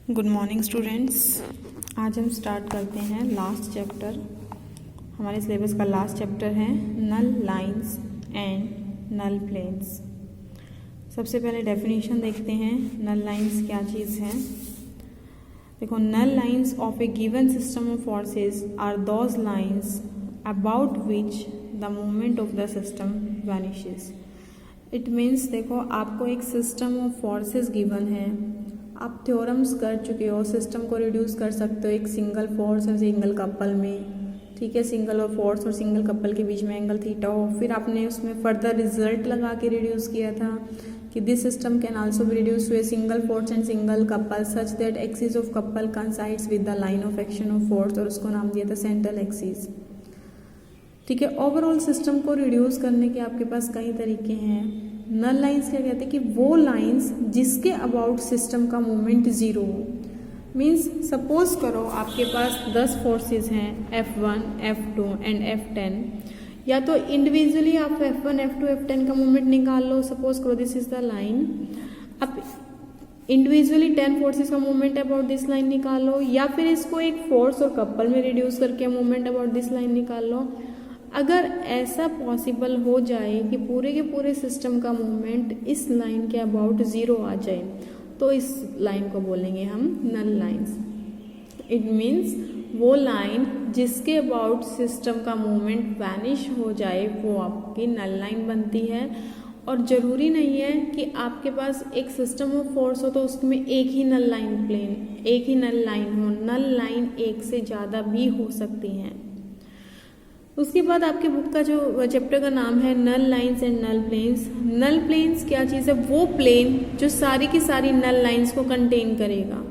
Good morning students. आज हम start करते हैं लास्ट चैप्टर। हमारे सिलेबस का लास्ट चैप्टर है null lines and null planes. सबसे पहले डेफिनेशन देखते हैं नल लाइंस क्या चीज़ है। देखो, null lines of a given system of forces are those lines about which the movement of the system vanishes. It means, देखो आपको एक सिस्टम ऑफ फोर्सेस गिवन है, आप थ्योरम्स कर चुके हो, सिस्टम को रिड्यूस कर सकते हो एक सिंगल फोर्स और सिंगल कपल में, ठीक है। सिंगल और फोर्स और सिंगल कपल के बीच में एंगल थीटा हो। फिर आपने उसमें फर्दर रिजल्ट लगा के रिड्यूस किया था कि this system can also be reduce to a single force and single couple such that axis of couple coincides with the line of action of force, और उसको नाम दिया था सेंट्रल एक्सिस, ठीक है। ओवरऑल सिस्टम को रिड्यूस करने के आपके पास कई तरीके हैं। नल लाइंस क्या कहते हैं कि वो लाइंस जिसके अबाउट सिस्टम का मूवमेंट जीरो हो। मीन्स सपोज करो आपके पास 10 फोर्सेस हैं, F1, F2 एंड F10, या तो इंडिविजुअली आप F1, F2, F10 का मूवमेंट निकाल लो। सपोज करो दिस इज द लाइन, आप इंडिविजुअली 10 फोर्सेस का मूवमेंट अबाउट दिस लाइन निकाल लो, या फिर इसको एक फोर्स और कपल में रिड्यूस करके मूवमेंट अबाउट दिस लाइन निकाल लो। अगर ऐसा पॉसिबल हो जाए कि पूरे के पूरे सिस्टम का मूवमेंट इस लाइन के अबाउट जीरो आ जाए, तो इस लाइन को बोलेंगे हम नल लाइंस। इट मीन्स वो लाइन जिसके अबाउट सिस्टम का मूवमेंट वैनिश हो जाए वो आपकी नल लाइन बनती है। और ज़रूरी नहीं है कि आपके पास एक सिस्टम ऑफ फोर्स हो तो उसमें एक ही नल लाइन प्लेन, एक ही नल लाइन हो। नल लाइन एक से ज़्यादा भी हो सकती हैं। उसके बाद आपके बुक का जो चैप्टर का नाम है null lines and null planes. Null planes क्या चीज़ है? वो प्लेन जो सारी की सारी नल लाइंस को कंटेन करेगा,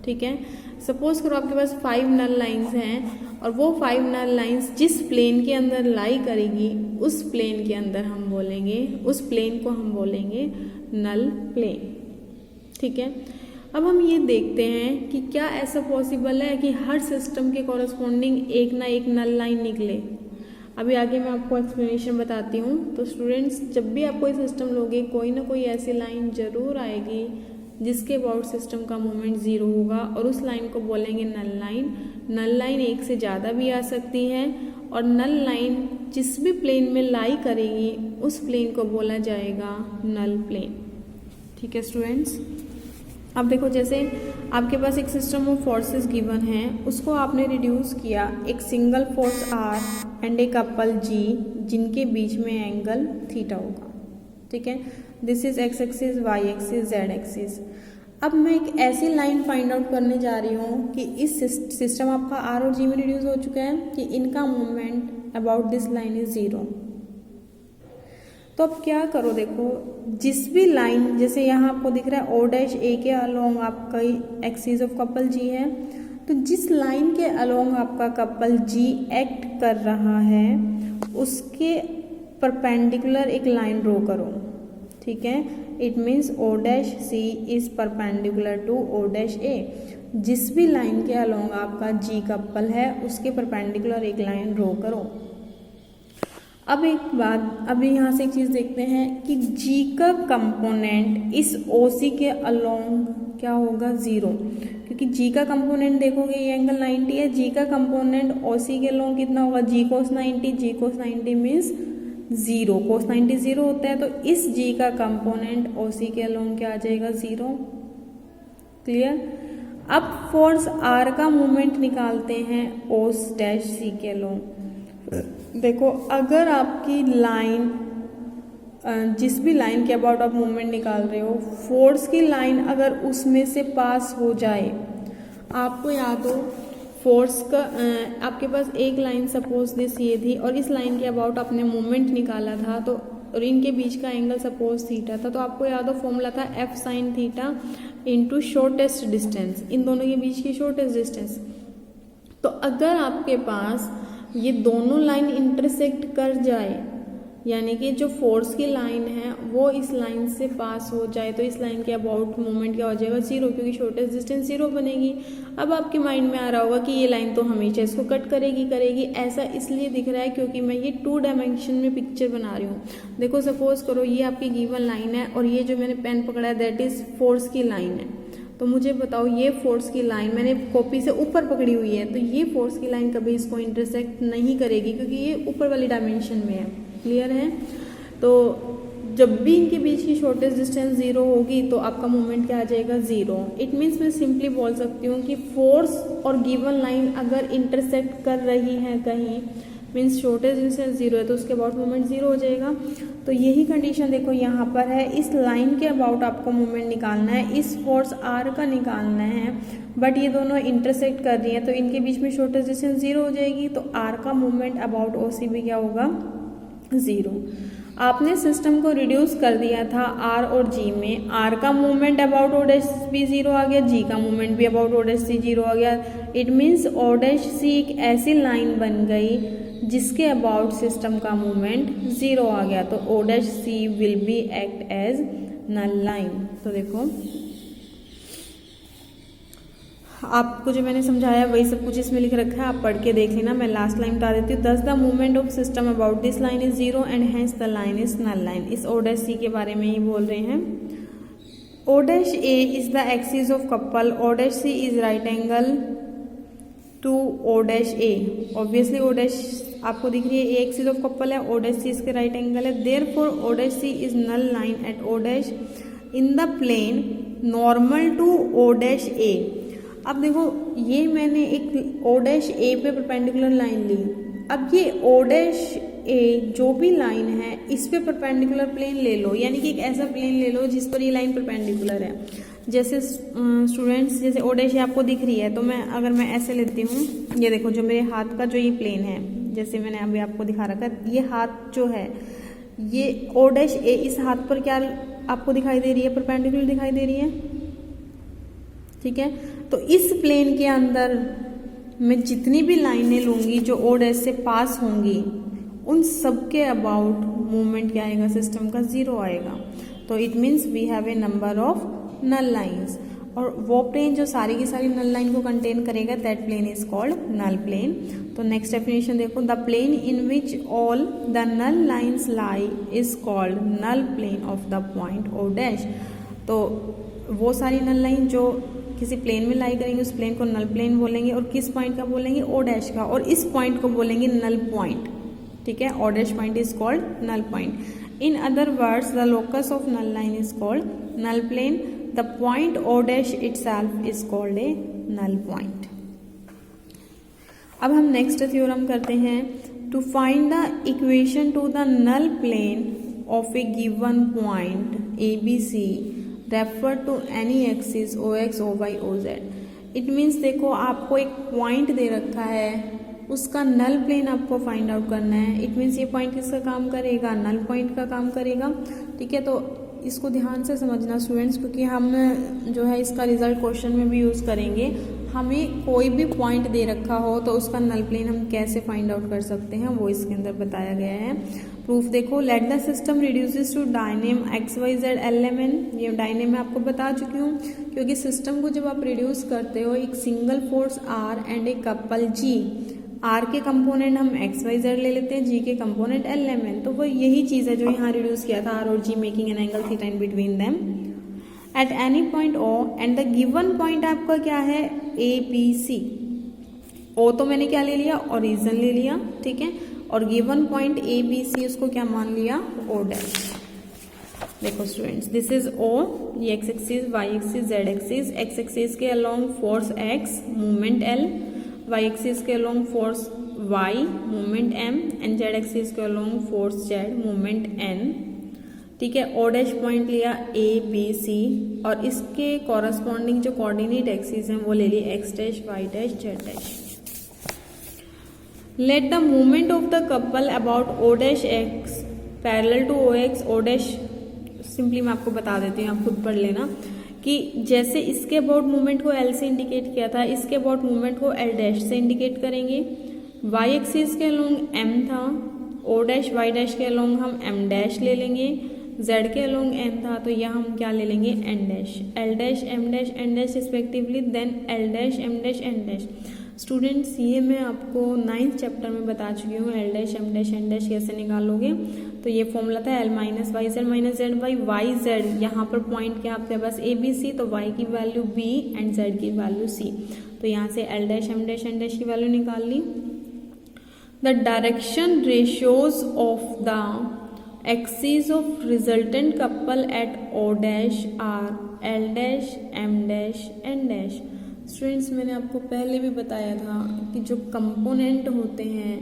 ठीक है। सपोज करो आपके पास 5 नल लाइंस हैं और वो 5 नल लाइंस जिस प्लेन के अंदर लाई करेगी उस प्लेन के अंदर हम बोलेंगे, उस प्लेन को हम बोलेंगे नल प्लेन, ठीक है। अब हम ये देखते हैं कि क्या ऐसा पॉसिबल है कि हर सिस्टम के कॉरस्पॉन्डिंग एक ना एक नल लाइन निकले। अभी आगे मैं आपको एक्सप्लेनेशन बताती हूँ। तो स्टूडेंट्स, जब भी आप कोई सिस्टम लोगे कोई ना कोई ऐसी लाइन जरूर आएगी जिसके अबाउट सिस्टम का मूवमेंट जीरो होगा, और उस लाइन को बोलेंगे नल लाइन। नल लाइन एक से ज़्यादा भी आ सकती है, और नल लाइन जिस भी प्लेन में लाई करेगी उस प्लेन को बोला जाएगा नल प्लेन, ठीक है स्टूडेंट्स। अब देखो, जैसे आपके पास एक सिस्टम ऑफ फोर्सेस गिवन है, उसको आपने रिड्यूस किया एक single force R and a couple G जिनके बीच में एंगल थीटा होगा, ठीक है। This is X axis, Y axis, Z axis. अब मैं एक ऐसी लाइन फाइंड आउट करने जा रही हूँ कि इस सिस्टम आपका R और G में रिड्यूस हो चुका है कि इनका movement about this line is zero. तो अब क्या करो, देखो जिस भी लाइन, जैसे यहाँ आपको दिख रहा है O' के अलोंग आपका एक्सिस ऑफ कपल G है, तो जिस लाइन के अलोंग आपका कपल G एक्ट कर रहा है उसके परपेंडिकुलर एक लाइन ड्रॉ करो, ठीक है। It means O' C is perpendicular to O' A। जिस भी लाइन के अलोंग आपका G कपल है उसके परपेंडिकुलर एक लाइन ड्रॉ करो। अब एक बात, अभी यहाँ से एक चीज़ देखते हैं कि G का कंपोनेंट इस OC के अलोंग क्या होगा? जीरो, क्योंकि G का कंपोनेंट देखोगे ये एंगल 90 है। G का कंपोनेंट OC के अलोंग कितना होगा? G cos 90। G cos 90 means zero, cos 90 zero होता है, तो इस G का कंपोनेंट OC के अलोंग क्या आ जाएगा? जीरो। क्लियर? अब फोर्स R का मूवमेंट निकालते हैं O' के अलोंग। देखो, अगर आपकी लाइन, जिस भी लाइन के अबाउट आप मूवमेंट निकाल रहे हो, फोर्स की लाइन अगर उसमें से पास हो जाए, आपको याद हो फोर्स का, आपके पास एक लाइन सपोज दिस ये थी और इस लाइन के अबाउट आपने मूवमेंट निकाला था, तो और इनके बीच का एंगल सपोज थीटा था, तो आपको याद हो फॉर्मूला था F sin theta into shortest distance, इन दोनों के बीच की शॉर्टेस्ट डिस्टेंस। तो अगर आपके पास ये दोनों लाइन इंटरसेक्ट कर जाए, यानी कि जो फोर्स की लाइन है वो इस लाइन से पास हो जाए, तो इस लाइन के अबाउट मूवमेंट क्या हो जाएगा? जीरो, क्योंकि शॉर्टेस्ट डिस्टेंस जीरो बनेगी। अब आपके माइंड में आ रहा होगा कि ये लाइन तो हमेशा इसको कट करेगी। ऐसा इसलिए दिख रहा है क्योंकि मैं ये 2 डायमेंशन में पिक्चर बना रही हूँ। देखो, सपोज करो ये आपकी गिवन लाइन है और ये जो मैंने पेन पकड़ा है दैट इज फोर्स की लाइन है। तो मुझे बताओ ये फोर्स की लाइन मैंने कॉपी से ऊपर पकड़ी हुई है, तो ये फोर्स की लाइन कभी इसको इंटरसेक्ट नहीं करेगी क्योंकि ये ऊपर वाली डायमेंशन में है। क्लियर है? तो जब भी इनके बीच की शॉर्टेस्ट डिस्टेंस 0 होगी तो आपका मोमेंट क्या आ जाएगा? 0। इट मीन्स मैं सिंपली बोल सकती हूँ कि फोर्स और गिवन लाइन अगर इंटरसेक्ट कर रही है कहीं, मीन्स शॉर्टेस्ट डिस्टेंस 0 है तो उसके अबाउट मोमेंट 0 हो जाएगा। तो यही कंडीशन देखो यहाँ पर है, इस लाइन के अबाउट आपको मोमेंट निकालना है, इस फोर्स r का निकालना है, बट ये दोनों इंटरसेक्ट कर रही है तो इनके बीच में शॉर्टेस्ट डिस्टेंस 0 हो जाएगी, तो r का मोमेंट अबाउट OC भी क्या होगा? 0। आपने सिस्टम को रिड्यूस कर दिया था r और g में, r का मूवमेंट अबाउट o डैश भी 0 आ गया, g का मूवमेंट भी अबाउट o डैश सी 0 आ गया। It means o dash C एक ऐसी लाइन बन गई जिसके अबाउट सिस्टम का मूवमेंट 0 आ गया, तो o dash C will be act as null line. तो देखो आपको जो मैंने समझाया वही सब कुछ इसमें लिख रखा है, आप पढ़ के देख लेना। मैं लास्ट लाइन बता देती हूँ। Thus the movement of system about this line is 0 and hence the line is null line. इस ओ डैश सी के बारे में ही बोल रहे हैं। O dash A is the axis of couple, O dash C is right angle to O dash A. Obviously O dash आपको दिख रही है, ए एक्सिस ऑफ कपल है, ओ डैश सी इसके राइट एंगल है, therefore O dash C is null line at O dash in the plane normal to O dash A. अब देखो ये मैंने एक ओ डैश ए पे परपेंडिकुलर लाइन ली, अब ये ओ डैश ए जो भी लाइन है इस पे परपेंडिकुलर प्लेन ले लो, यानी कि एक ऐसा प्लेन ले लो जिस पर ये लाइन परपेंडिकुलर है। जैसे स्टूडेंट्स, जैसे ओ डैश ए आपको दिख रही है, तो मैं अगर मैं ऐसे लेती हूँ, ये देखो जो मेरे हाथ का जो ये प्लेन है, जैसे मैंने अभी आपको दिखा रखा है, ये हाथ जो है ये ओ डैश ए, इस हाथ पर क्या आपको दिखाई दे रही है? परपेंडिकुलर दिखाई दे रही है। ठीक है, तो इस प्लेन के अंदर मैं जितनी भी लाइनें लूंगी जो ओ डैश से पास होंगी उन सब के अबाउट मूवमेंट क्या आएगा? सिस्टम का 0 आएगा। तो it means we have a number of null lines, और वो प्लेन जो सारी की सारी नल लाइन को कंटेन करेगा that plane is called null plane. तो नेक्स्ट डेफिनेशन देखो, the plane in which all the null lines lie is called null plane of the point O dash. तो वो सारी नल लाइन जो किसी plane में लाई करेंगे उस प्लेन को नल प्लेन बोलेंगे, और किस पॉइंट का बोलेंगे? ओ डैश का, और इस पॉइंट को बोलेंगे नल पॉइंट। ठीक है, O dash point is called null point. In other words the locus of null line is called null plane, the point O dash itself is called a null point. अब हम next theorem करते हैं। To find the equation to the null plane of a given point A B C refer to any axis O X O Y O Z. It means देखो आपको एक point दे रखा है, उसका नल प्लेन आपको find out करना है। It means ये पॉइंट किसका काम करेगा? नल पॉइंट का काम करेगा। ठीक है, तो इसको ध्यान से समझना स्टूडेंट्स, क्योंकि हम जो है इसका रिजल्ट क्वेश्चन में भी यूज़ करेंगे। हमें कोई भी पॉइंट दे रखा हो तो उसका नल प्लेन हम कैसे फाइंड आउट कर सकते हैं वो इसके अंदर बताया गया है। प्रूफ देखो, let the system reduces to dyname X Y Z L M N. ये डायनेम मैं आपको बता चुकी हूँ, क्योंकि सिस्टम को जब आप रिड्यूस करते हो एक single force R and a couple G, आर के कंपोनेंट हम एक्स वाई जेड ले लेते हैं, जी के कंपोनेंट एल एम एन, तो वो यही चीज़ है जो यहाँ रिड्यूस किया था, आर और G making an angle theta in between them at any point O, and the given point आपका क्या है? ए बी सी। ओ तो मैंने क्या ले लिया? ओरिजिन ले लिया। ठीक है, और given point A B C उसको क्या मान लिया? O dash. देखो स्टूडेंट्स, दिस इज ओ, ये X axis, Y axis, Z axis. X axis के along force X, movement L, Y axis के along force Y, movement M, and Z axis के along force Z, movement N. ठीक है, O dash point लिया ए B सी, और इसके corresponding जो coordinate axis हैं वो ले लिए X dash, Y dash, Z dash. Let the movement of the couple about O dash X parallel to O X. O dash simply मैं आपको बता देती हूँ, आप खुद पढ़ लेना, कि जैसे इसके अबाउट मूवमेंट को एल से इंडिकेट किया था, इसके अबाउट मूवमेंट को एल डैश से इंडिकेट करेंगे। वाई एक्सिस के अलोंग एम था, ओ डैश वाई डैश के अलोंग हम एम डैश ले लेंगे, जेड के अलोंग एन था तो यहाँ हम क्या ले लेंगे? N dash, L dash, M dash, N dash respectively, then L dash, M dash, N dash. Students ये मैं आपको 9th चैप्टर में बता चुकी हूँ, L dash, M dash, N dash कैसे निकालोगे। तो ये फॉर्मूला था L minus Y Z minus Z by Y Z. यहाँ पर पॉइंट क्या आपके पास ए बी सी, तो y की वैल्यू b एंड z की वैल्यू c। तो यहाँ से L dash M dash N dash की वैल्यू निकाल ली। The direction ratios of the axis of resultant couple at O dash are L dash M dash N dash. Students, मैंने आपको पहले भी बताया था कि जो कंपोनेंट होते हैं,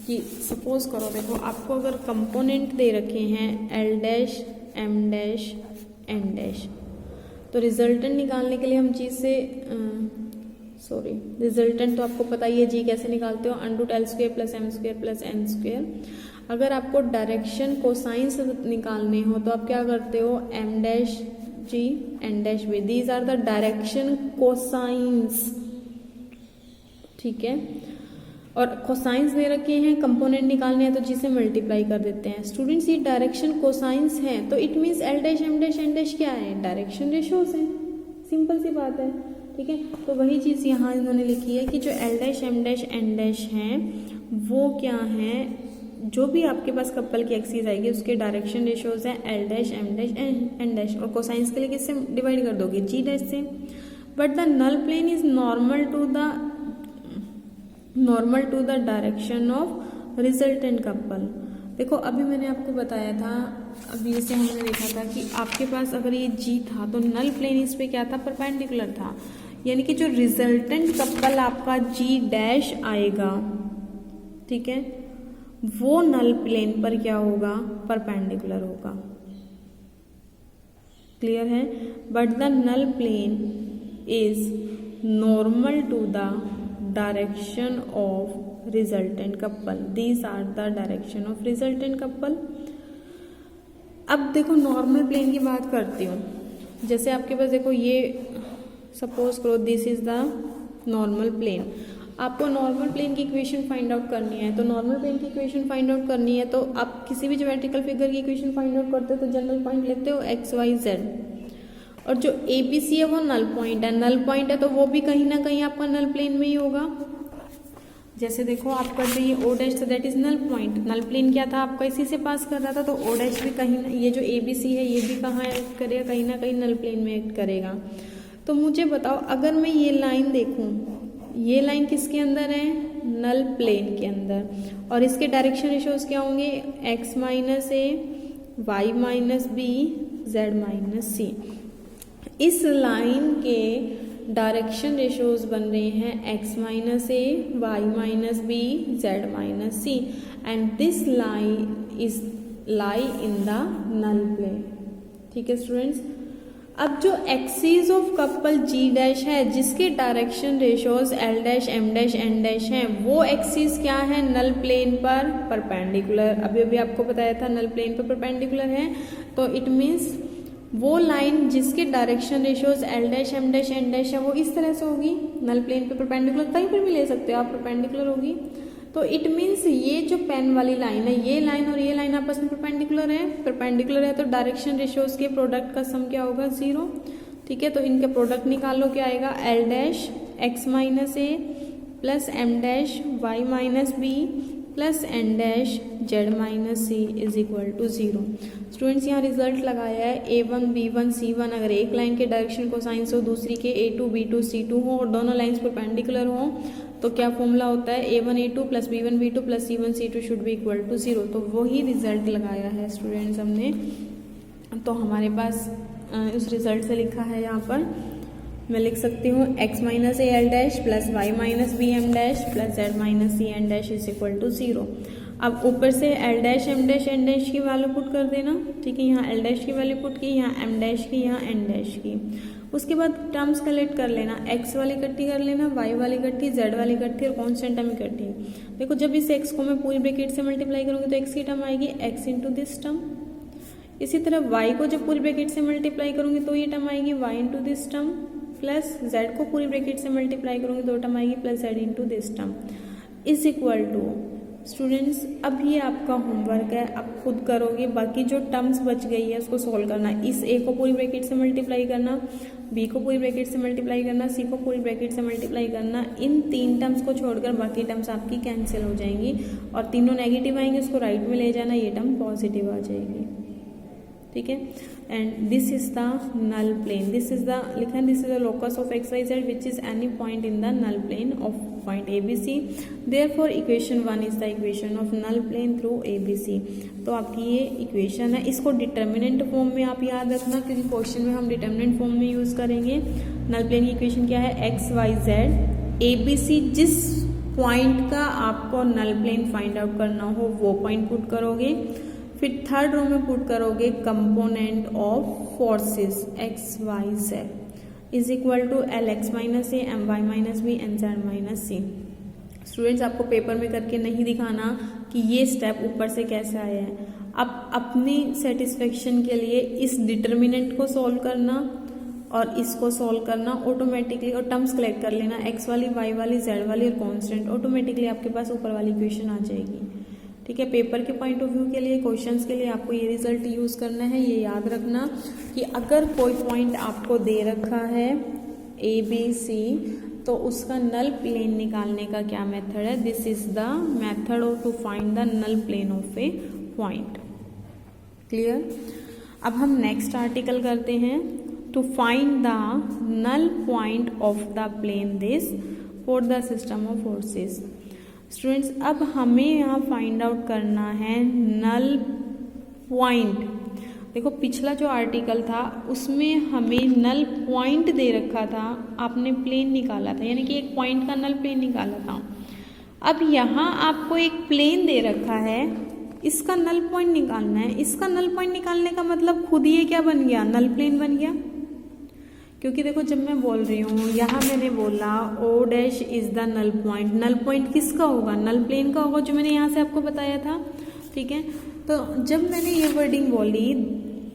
कि सपोज करो, देखो आपको अगर कंपोनेंट दे रखे हैं L dash M dash N dash, तो रिजल्टेंट निकालने के लिए हम चीज़ से रिजल्टेंट तो आपको पता ही है जी कैसे निकालते हो, under root L square plus M square plus N square. अगर आपको डायरेक्शन कोसाइंस निकालने हो तो आप क्या करते हो, M dash G N dash B, these are the direction cosines, ठीक है। और कोसाइंस दे रखे हैं, कंपोनेंट निकालने हैं तो जिसे मल्टीप्लाई कर देते हैं। स्टूडेंट्स, ये डायरेक्शन कोसाइंस हैं तो it means L dash M dash N dash क्या है, डायरेक्शन रेशियोज हैं, सिंपल सी बात है, ठीक है। तो वही चीज़ यहाँ इन्होंने लिखी है कि जो L dash M dash N dash हैं वो क्या हैं, जो भी आपके पास कपल की एक्सिस आएगी उसके डायरेक्शन रेशियोज हैं L dash M dash N dash. और कोसाइंस के लिए किससे डिवाइड कर दोगे, G डैश से। But the null plane is normal to the direction of resultant couple. देखो अभी मैंने आपको बताया था, अभी जैसे हमने देखा था कि आपके पास अगर ये G था तो नल प्लेन इस पे क्या था, परपेंडिकुलर था, यानी कि जो रिजल्टेंट कपल आपका G डैश आएगा, ठीक है, वो नल प्लेन पर क्या होगा, परपेंडिकुलर होगा। क्लियर है। But the null plane is normal to the direction of resultant couple, these are the direction of resultant couple. अब देखो नॉर्मल प्लेन की बात करती हूँ। जैसे आपके पास देखो ये सपोज करो this is the normal plane, आपको नॉर्मल प्लेन की इक्वेशन फाइंड आउट करनी है। तो नॉर्मल प्लेन की इक्वेशन फाइंड आउट करनी है तो आप किसी भी ज्योमेट्रिकल फिगर की इक्वेशन फाइंड आउट करते हो तो जनरल पॉइंट लेते हो एक्स वाई जेड, और जो ए बी सी है वो नल पॉइंट है। नल पॉइंट है तो वो भी कहीं ना कहीं आपका नल प्लेन में ही होगा। जैसे देखो आप कर रही है ओ डैश, तो that is null point. Null plane क्या था आपका, इसी से पास कर रहा था, तो ओ डैश भी कहीं ना, ये जो ए बी सी है ये भी कहाँ एक्ट करेगा, कहीं ना कहीं नल प्लेन में एक्ट करेगा। तो मुझे बताओ अगर मैं ये लाइन देखूं, ये लाइन किसके अंदर है, नल प्लेन के अंदर, और इसके डायरेक्शन रेशियोज क्या होंगे, x minus A, Y minus B, Z minus C. इस लाइन के डायरेक्शन रेशियोज बन रहे हैं x minus A, Y minus B, Z minus C, and this line is lie in the null plane. ठीक है students. अब जो axis of couple G dash है जिसके direction ratios L dash M dash N dash हैं, वो axis क्या है, नल प्लेन पर परपेंडिकुलर। अभी अभी आपको बताया था नल प्लेन पर परपेंडिकुलर है, तो इट मीन्स वो लाइन जिसके direction ratios L dash M dash N dash है वो इस तरह से होगी, नल प्लेन पे परपेंडिकुलर, कहीं पर भी ले सकते हो आप, परपेंडिकुलर होगी। तो इट मीन्स ये जो पेन वाली लाइन है, ये लाइन और ये लाइन आपस में परपेंडिकुलर है, तो डायरेक्शन रेशियोज के प्रोडक्ट का सम क्या होगा, 0। ठीक है, तो इनका प्रोडक्ट निकालो, क्या आएगा, L dash x minus A plus M dash y minus B plus N dash z minus C is equal to 0। Students यहाँ रिजल्ट लगाया है A1 B1 C1, अगर एक लाइन के डायरेक्शन कोसाइंस हो, दूसरी के A2 B2 C2 हो और दोनों लाइंस परपेंडिकुलर हो, तो क्या फॉर्मूला होता है, A1 A2 plus B1 B2 plus C1 C2 should be equal to 0। तो वही रिजल्ट लगाया है स्टूडेंट्स हमने। तो हमारे पास उस रिजल्ट से लिखा है, यहाँ पर मैं लिख सकती हूँ x minus A L dash plus Y minus B M dash plus Z minus C N dash is equal to 0। अब ऊपर से L dash M dash N dash की वैल्यू पुट कर देना। ठीक है, यहाँ L डैश की वैल्यू पुट की, यहाँ M डैश की, यहाँ N डैश की। उसके बाद टर्म्स कलेक्ट कर लेना, x वाली इकट्ठी कर लेना, y वाली इकट्ठी, z वाली इकट्ठी और कॉन्स्टेंट टर्म इकट्ठी। देखो जब इस x को मैं पूरी ब्रैकेट से मल्टीप्लाई करूँगी तो x की टर्म आएगी x इंटू दिस टर्म। इसी तरह y को जब पूरी ब्रैकेट से मल्टीप्लाई करूँगी तो ये टर्म आएगी y into this term, plus z को पूरी ब्रैकेट से मल्टीप्लाई करूँगी तो टर्म आएगी plus z into this term, is equal to students अब ये आपका होमवर्क है, आप खुद करोगे। बाकी जो टर्म्स बच गई है उसको सॉल्व करना। इस ए को पूरी ब्रैकेट से मल्टीप्लाई करना, बी को पूरी ब्रैकेट से मल्टीप्लाई करना, सी को पूरी ब्रैकेट से मल्टीप्लाई करना। इन 3 टर्म्स को छोड़कर बाकी टर्म्स आपकी कैंसिल हो जाएंगी और तीनों नेगेटिव आएंगे, उसको राइट में ले जाना, ये टर्म पॉजिटिव आ जाएगी। ठीक है। And this is the null plane, this is the लिखा है, this is the locus of X Y Z which is any point in the null plane of point A B C. Therefore equation 1 is the equation of null plane through A B C. तो आपकी ये equation है, इसको determinant form में आप याद रखना क्योंकि क्वेश्चन में हम डिटर्मिनेंट फॉर्म में यूज करेंगे। नल प्लेन की इक्वेशन क्या है, X Y Z A B C. जिस पॉइंट का आपको नल प्लेन फाइंड आउट करना हो वो पॉइंट पुट करोगे, फिर थर्ड रो में पुट करोगे component of forces X Y Z is equal to L X minus A M Y minus B N Z minus C. Students आपको पेपर में करके नहीं दिखाना कि ये स्टेप ऊपर से कैसे आया है। आप अपनी सेटिस्फेक्शन के लिए इस डिटर्मिनेंट को सॉल्व करना और इसको सॉल्व करना ऑटोमेटिकली, और टर्म्स कलेक्ट कर लेना, एक्स वाली वाई वाली जेड वाली और कॉन्स्टेंट, ऑटोमेटिकली आपके पास ऊपर वाली इक्वेशन आ जाएगी। ठीक है। पेपर के पॉइंट ऑफ व्यू के लिए, क्वेश्चंस के लिए आपको ये रिजल्ट यूज करना है। ये याद रखना कि अगर कोई पॉइंट आपको दे रखा है ए बी सी तो उसका नल प्लेन निकालने का क्या मेथड है, this is the method of to find the null plane of a point. Clear. अब हम नेक्स्ट आर्टिकल करते हैं, to find the null point of the plane this for the system of forces. Students अब हमें यहाँ find out करना है null point. देखो पिछला जो आर्टिकल था उसमें हमें नल पॉइंट दे रखा था, आपने प्लेन निकाला था, यानी कि एक पॉइंट का नल प्लेन निकाला था। अब यहाँ आपको एक प्लेन दे रखा है, इसका नल पॉइंट निकालना है। इसका नल पॉइंट निकालने का मतलब खुद ये क्या बन गया, नल प्लेन बन गया। क्योंकि देखो जब मैं बोल रही हूँ यहाँ मैंने बोला O dash is the null point, null point किसका होगा, नल प्लेन का होगा, जो मैंने यहाँ से आपको बताया था। ठीक है। तो जब मैंने ये वर्डिंग बोली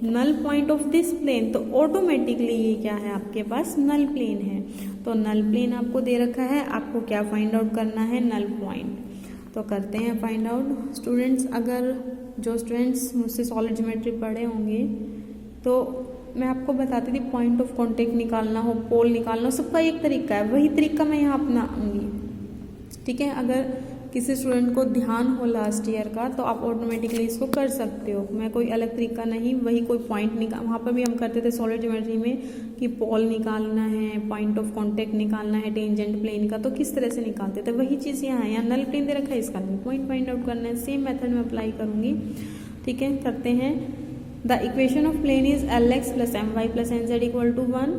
null point of this plane, तो ऑटोमेटिकली ये क्या है, आपके पास नल प्लेन है। तो नल प्लेन आपको दे रखा है, आपको क्या फाइंड आउट करना है, नल पॉइंट। तो करते हैं फाइंड आउट। स्टूडेंट्स अगर जो स्टूडेंट्स मुझसे सॉलिड ज्योमेट्री पढ़े होंगे तो मैं आपको बताती थी पॉइंट ऑफ कांटेक्ट निकालना हो, पोल निकालना हो, सबका एक तरीका है, वही तरीका मैं यहाँ अपनाऊंगी। ठीक है। अगर किसी स्टूडेंट को ध्यान हो लास्ट ईयर का तो आप ऑटोमेटिकली इसको कर सकते हो। मैं कोई अलग तरीका नहीं, वही कोई पॉइंट निकाल, वहाँ पर भी हम करते थे सॉलिड ज्योमेट्री में कि पोल निकालना है, पॉइंट ऑफ कांटेक्ट निकालना है टेंजेंट प्लेन का, तो किस तरह से निकालते थे वही चीज़ यहाँ है। यहाँ नल प्लेन दे रखा है, इसका नल पॉइंट फाइंड आउट करना है, सेम मेथड में अप्लाई करूँगी। ठीक है। करते हैं। The equation of plane is L X plus M Y plus N Z equal to 1।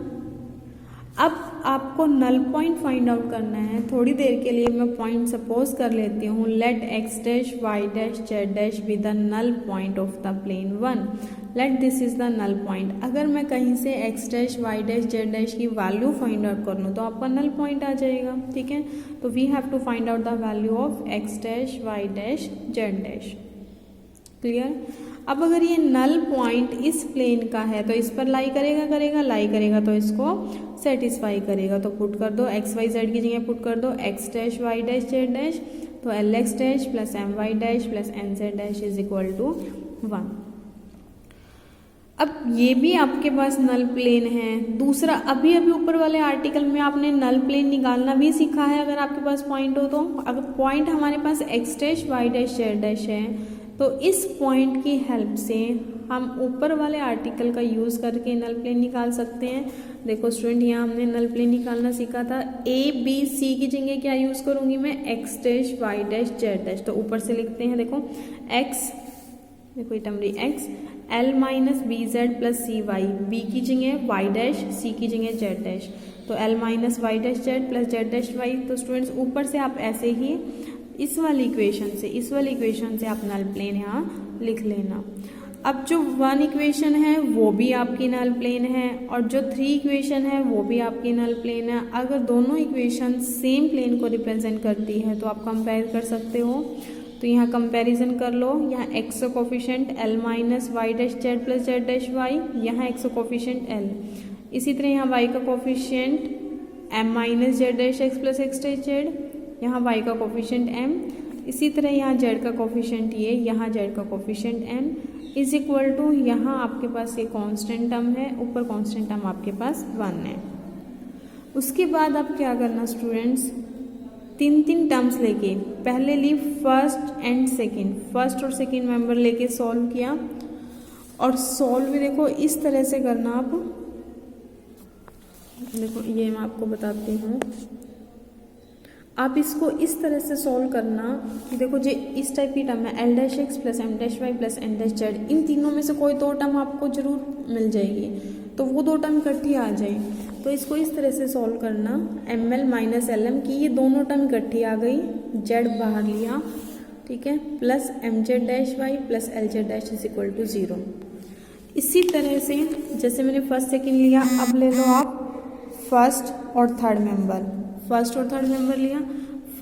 अब आपको नल पॉइंट फाइंड आउट करना है। थोड़ी देर के लिए मैं पॉइंट सपोज कर लेती हूँ, let X dash Y dash Z dash be the null point of the plane 1, let this is the null point. अगर मैं कहीं से X dash Y dash Z dash की वैल्यू फाइंड आउट कर लूँ तो आपका नल पॉइंट आ जाएगा। ठीक है। तो we have to find out the value of X dash Y dash Z dash. Clear. अब अगर ये नल पॉइंट इस प्लेन का है तो इस पर लाई करेगा, लाई करेगा तो इसको सेटिस्फाई करेगा। तो पुट कर दो एक्स वाई जेड की जगह पुट कर दो X dash Y dash Z dash, तो L X dash plus M Y dash plus N Z dash is equal to 1। अब ये भी आपके पास नल प्लेन है। दूसरा अभी ऊपर वाले आर्टिकल में आपने नल प्लेन निकालना भी सीखा है अगर आपके पास पॉइंट हो तो। अगर पॉइंट हमारे पास X dash Y dash Z dash है तो इस पॉइंट की हेल्प से हम ऊपर वाले आर्टिकल का यूज़ करके नल प्लेन निकाल सकते हैं। देखो स्टूडेंट यहाँ हमने नल प्लेन निकालना सीखा था। ए बी सी की जगह क्या यूज़ करूँगी मैं, X dash Y dash Z dash. तो ऊपर से लिखते हैं, देखो एक्स, देखो ये टर्म रही X, L minus B Z plus C Y, B की जगह वाई डैश, सी की जगह जेड डैश, तो L minus Y dash Z plus Z dash Y. तो स्टूडेंट्स ऊपर से आप ऐसे ही इस वाली इक्वेशन से आप नल प्लेन यहाँ लिख लेना। अब जो 1 इक्वेशन है वो भी आपकी नल प्लेन है और जो 3 इक्वेशन है वो भी आपकी नल प्लेन है। अगर दोनों इक्वेशन सेम प्लेन को रिप्रेजेंट करती है तो आप कंपेयर कर सकते हो। तो यहाँ कंपैरिजन कर लो। यहाँ एक्स का coefficient L minus Y dash Z plus Z dash Y, यहाँ एक्स का कोफिशिएंट एल। इसी तरह यहाँ वाई का coefficient M minus Z dash X plus X dash Z, यहाँ y का कोफिशिएंट m। इसी तरह यहाँ जेड का कोफिशिएंट ये, यहाँ जेड का coefficient m is equal to, यहाँ आपके पास ये कांस्टेंट टर्म है, ऊपर कांस्टेंट टर्म आपके पास 1 है। उसके बाद आप क्या करना स्टूडेंट्स, तीन तीन टर्म्स लेके पहले ली फर्स्ट एंड सेकंड, फर्स्ट और सेकंड मेंबर लेके सॉल्व किया, और सॉल्व भी देखो इस तरह से करना। आप देखो ये मैं आपको बताती हूँ, आप इसको इस तरह से सॉल्व करना कि देखो जो इस टाइप की टर्म है L dash X plus M dash Y plus N dash Z, इन तीनों में से कोई दो टर्म आपको जरूर मिल जाएगी, तो वो दो टर्म इकट्ठी आ जाए। तो इसको इस तरह से सॉल्व करना, M L minus L M की ये दोनों टर्म इकट्ठी आ गई, जेड बाहर लिया, ठीक है, plus M Z dash Y plus L Z dash is equal to 0। इसी तरह से जैसे मैंने फर्स्ट सेकेंड लिया, अब ले लो आप फर्स्ट और थर्ड मेंबर, फर्स्ट और थर्ड मेंबर लिया,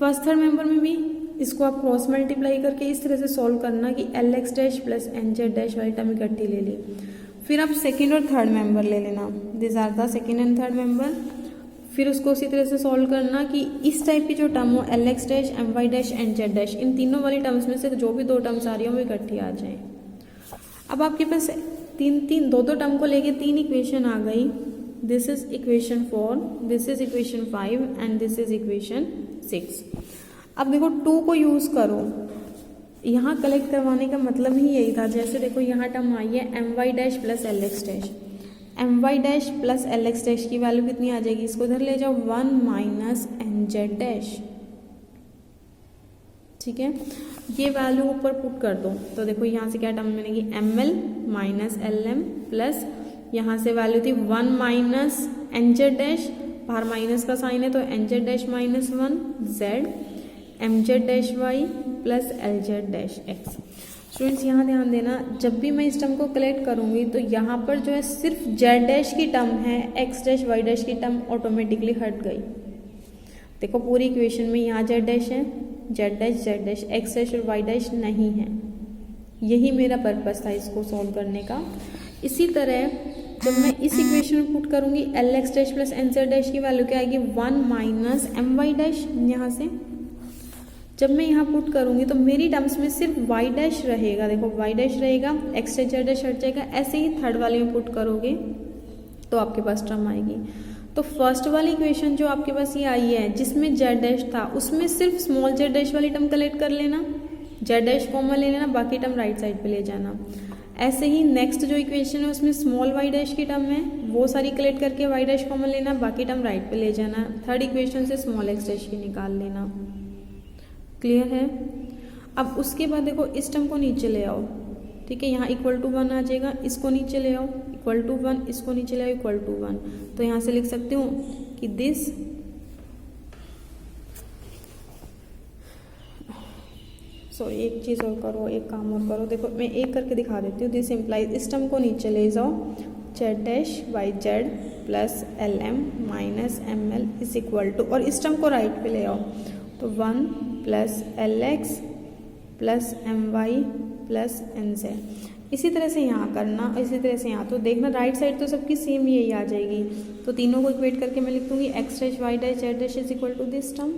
फर्स्ट थर्ड मेंबर में भी इसको आप क्रॉस मल्टीप्लाई करके इस तरह से सॉल्व करना कि L X dash plus N Z dash वाली टर्म इकट्ठी ले ली। फिर आप सेकेंड और थर्ड मेंबर ले लेना, this are the second and third member, फिर उसको उसी तरह से सॉल्व करना कि इस टाइप की जो टर्म हो L X dash M Y dash N Z dash, इन तीनों वाली टर्म्स में से जो भी दो टर्म्स आ रही हो वो इकट्ठी आ जाए। अब आपके पास दो टर्म को लेके तीन इक्वेशन आ गई, this is equation 4, this is equation 5 and this is equation 6। अब देखो 2 को यूज करो, यहाँ कलेक्ट करवाने का मतलब ही यही था। जैसे देखो यहाँ टर्म आई है M Y dash plus L X dash, M Y dash plus L X dash की वैल्यू कितनी आ जाएगी, इसको इधर ले जाओ 1 माइनस एन जेड डैश, ठीक है, ये वैल्यू ऊपर पुट कर दो। तो देखो यहाँ से क्या टर्म मिलेगी, M L minus L M plus यहाँ से वैल्यू थी 1 माइनस एन जेड डैश, बाहर माइनस का साइन है तो N Z dash minus 1 Z M Z dash Y plus L Z dash X. Students यहाँ ध्यान देना, जब भी मैं इस टर्म को कलेक्ट करूँगी तो यहाँ पर जो है सिर्फ जेड डैश की टर्म है, एक्स डैश वाई डैश की टर्म ऑटोमेटिकली हट गई। देखो पूरी इक्वेशन में यहाँ जेड डैश है, जेड डैश एक्स डैश और वाई डैश नहीं है। यही मेरा पर्पस था इसको सॉल्व करने का। इसी तरह जब मैं इस इक्वेशन में पुट करूंगी L X dash plus N Z dash की वैल्यू क्या आएगी 1 माइनस एम वाई डैश, यहाँ से जब मैं यहाँ पुट करूंगी तो मेरी टर्म्स में सिर्फ वाई डैश रहेगा, देखो वाई डैश रहेगा, एक्स डैश जेड डैश हट जाएगा। ऐसे ही थर्ड वाले में पुट करोगे तो आपके पास टर्म आएगी। तो फर्स्ट वाली इक्वेशन जो आपके पास ये आई है जिसमें जेड डैश था, उसमें सिर्फ स्मॉल जेड डैश वाली टर्म कलेक्ट कर लेना, जेड डैश कॉमन ले लेना, बाकी टर्म राइट साइड पे ले जाना। ऐसे ही नेक्स्ट जो इक्वेशन है उसमें स्मॉल वाई डैश की टर्म है, वो सारी कलेक्ट करके वाई डैश कॉमन लेना, बाकी टर्म राइट पे ले जाना। थर्ड इक्वेशन से स्मॉल एक्स डैश की निकाल लेना। क्लियर है? अब उसके बाद देखो इस टर्म को नीचे ले आओ, ठीक है, यहाँ इक्वल टू 1 आ जाएगा, इसको नीचे ले आओ इक्वल टू 1, इसको नीचे ले आओ इक्वल टू 1। तो यहाँ से लिख सकती हूँ कि दिस एक चीज़ और करो, एक काम और करो, देखो मैं एक करके दिखा देती हूँ। दिस इम्प्लाइज, इस टर्म को नीचे ले जाओ, Z dash Y Z plus L M minus M L is equal to, और इस टर्म को राइट पे ले आओ तो 1 plus L X plus M Y plus N Z. इसी तरह से यहाँ करना, इसी तरह से यहाँ, तो देखना राइट साइड तो सबकी सेम यही आ जाएगी। तो तीनों को इक्वेट करके मैं लिख दूँगी X dash Y dash Z dash is equal to this term,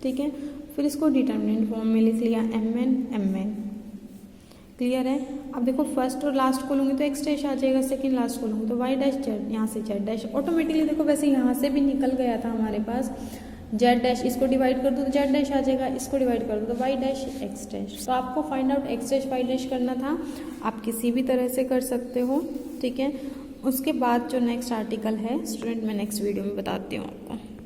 ठीक है। फिर इसको डिटर्मिनेंट फॉर्म में लिख लिया एम एन। क्लियर है? अब देखो फर्स्ट और लास्ट को लूँगी तो एक्स डैश आ जाएगा, सेकंड लास्ट को लूँगी तो वाई डैश जेड, यहाँ से जेड डैश ऑटोमेटिकली, देखो वैसे यहाँ से भी निकल गया था हमारे पास जेड डैश, इसको डिवाइड कर दो तो जेड डैश आ जाएगा, इसको डिवाइड कर दो तो वाई डैश एक्स डैश। तो आपको find out X dash Y dash करना था, आप किसी भी तरह से कर सकते हो, ठीक है। उसके बाद जो नेक्स्ट आर्टिकल है स्टूडेंट मैं नेक्स्ट वीडियो में बताती हूँ आपको।